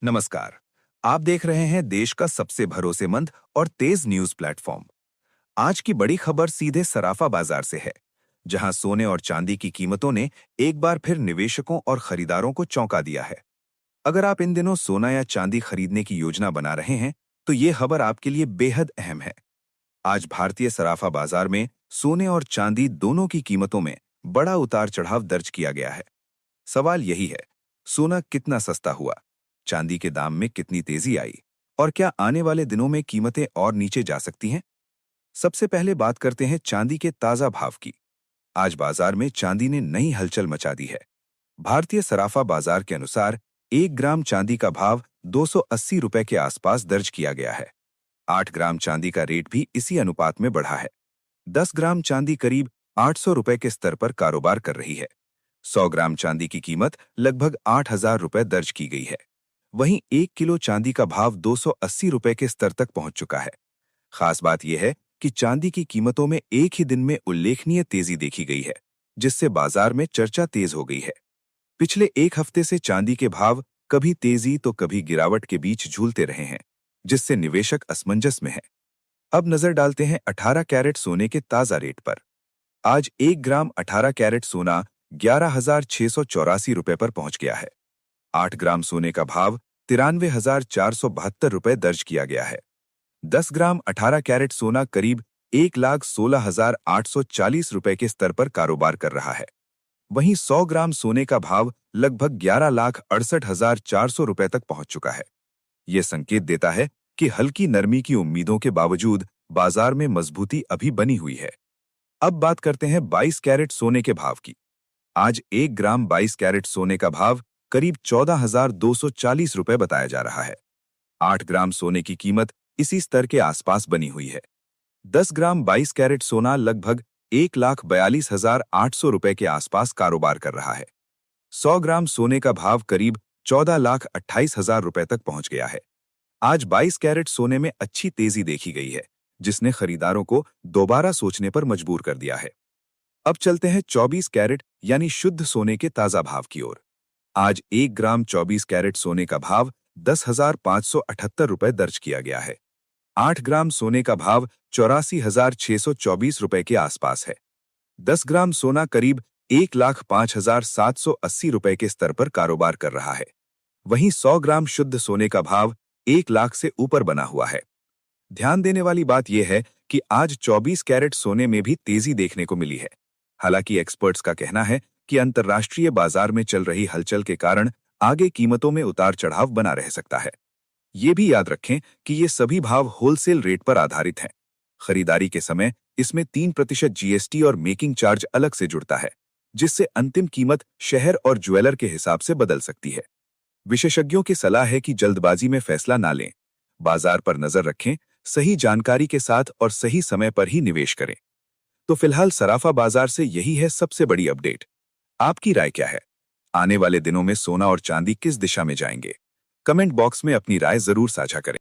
नमस्कार। आप देख रहे हैं देश का सबसे भरोसेमंद और तेज न्यूज प्लेटफॉर्म। आज की बड़ी खबर सीधे सराफा बाजार से है, जहां सोने और चांदी की कीमतों ने एक बार फिर निवेशकों और खरीदारों को चौंका दिया है। अगर आप इन दिनों सोना या चांदी खरीदने की योजना बना रहे हैं, तो ये खबर आपके लिए बेहद अहम है। आज भारतीय सराफा बाजार में सोने और चांदी दोनों की कीमतों में बड़ा उतार चढ़ाव दर्ज किया गया है। सवाल यही है, सोना कितना सस्ता हुआ, चांदी के दाम में कितनी तेजी आई, और क्या आने वाले दिनों में कीमतें और नीचे जा सकती हैं? सबसे पहले बात करते हैं चांदी के ताजा भाव की। आज बाजार में चांदी ने नई हलचल मचा दी है। भारतीय सराफा बाजार के अनुसार 1 ग्राम चांदी का भाव 280 रुपए के आसपास दर्ज किया गया है। 8 ग्राम चांदी का रेट भी इसी अनुपात में बढ़ा है। 10 ग्राम चांदी करीब 800 रुपए के स्तर पर कारोबार कर रही है। 100 ग्राम चांदी की कीमत लगभग 8,000 रुपए दर्ज की गई है। वहीं 1 किलो चांदी का भाव 280 रुपए के स्तर तक पहुंच चुका है। खास बात यह है कि चांदी की कीमतों में एक ही दिन में उल्लेखनीय तेजी देखी गई है, जिससे बाजार में चर्चा तेज हो गई है। पिछले एक हफ्ते से चांदी के भाव कभी तेजी तो कभी गिरावट के बीच झूलते रहे हैं, जिससे निवेशक असमंजस में है। अब नजर डालते हैं 18 कैरेट सोने के ताजा रेट पर। आज 1 ग्राम 18 कैरेट सोना 11,684 रुपए पर पहुंच गया है। 8 ग्राम सोने का भाव 93,472 रुपए दर्ज किया गया है। 10 ग्राम 18 कैरेट सोना करीब 1,16,840 रुपए के स्तर पर कारोबार कर रहा है। वहीं 100 ग्राम सोने का भाव लगभग 11,68,400 रुपए तक पहुंच चुका है। यह संकेत देता है कि हल्की नरमी की उम्मीदों के बावजूद बाजार में मजबूती अभी बनी हुई है। अब बात करते हैं 22 कैरेट सोने के भाव की। आज 1 ग्राम 22 कैरेट सोने का भाव करीब 14,240 रुपए बताया जा रहा है। 8 ग्राम सोने की कीमत इसी स्तर के आसपास बनी हुई है। 10 ग्राम 22 कैरेट सोना लगभग 1,42,800 रुपए के आसपास कारोबार कर रहा है। 100 ग्राम सोने का भाव करीब 14,28,000 रुपए तक पहुंच गया है। आज 22 कैरेट सोने में अच्छी तेजी देखी गई है, जिसने खरीदारों को दोबारा सोचने पर मजबूर कर दिया है। अब चलते हैं 24 कैरेट यानी शुद्ध सोने के ताजा भाव की ओर। आज 1 ग्राम 24 कैरेट सोने का भाव 10,578 रुपए दर्ज किया गया है। 8 ग्राम सोने का भाव 84,624 रुपए के आसपास है। 10 ग्राम सोना करीब 1,05,780 रुपए के स्तर पर कारोबार कर रहा है। वहीं 100 ग्राम शुद्ध सोने का भाव 1 लाख से ऊपर बना हुआ है। ध्यान देने वाली बात यह है कि आज 24 कैरेट सोने में भी तेजी देखने को मिली है। हालांकि एक्सपर्ट्स का कहना है कि अंतर्राष्ट्रीय बाजार में चल रही हलचल के कारण आगे कीमतों में उतार चढ़ाव बना रह सकता है। ये भी याद रखें कि ये सभी भाव होलसेल रेट पर आधारित हैं। खरीदारी के समय इसमें 3% जीएसटी और मेकिंग चार्ज अलग से जुड़ता है, जिससे अंतिम कीमत शहर और ज्वेलर के हिसाब से बदल सकती है। विशेषज्ञों की सलाह है कि जल्दबाजी में फैसला ना लें। बाजार पर नजर रखें, सही जानकारी के साथ और सही समय पर ही निवेश करें। तो फिलहाल सराफा बाजार से यही है सबसे बड़ी अपडेट। आपकी राय क्या है? आने वाले दिनों में सोना और चांदी किस दिशा में जाएंगे? कमेंट बॉक्स में अपनी राय जरूर साझा करें।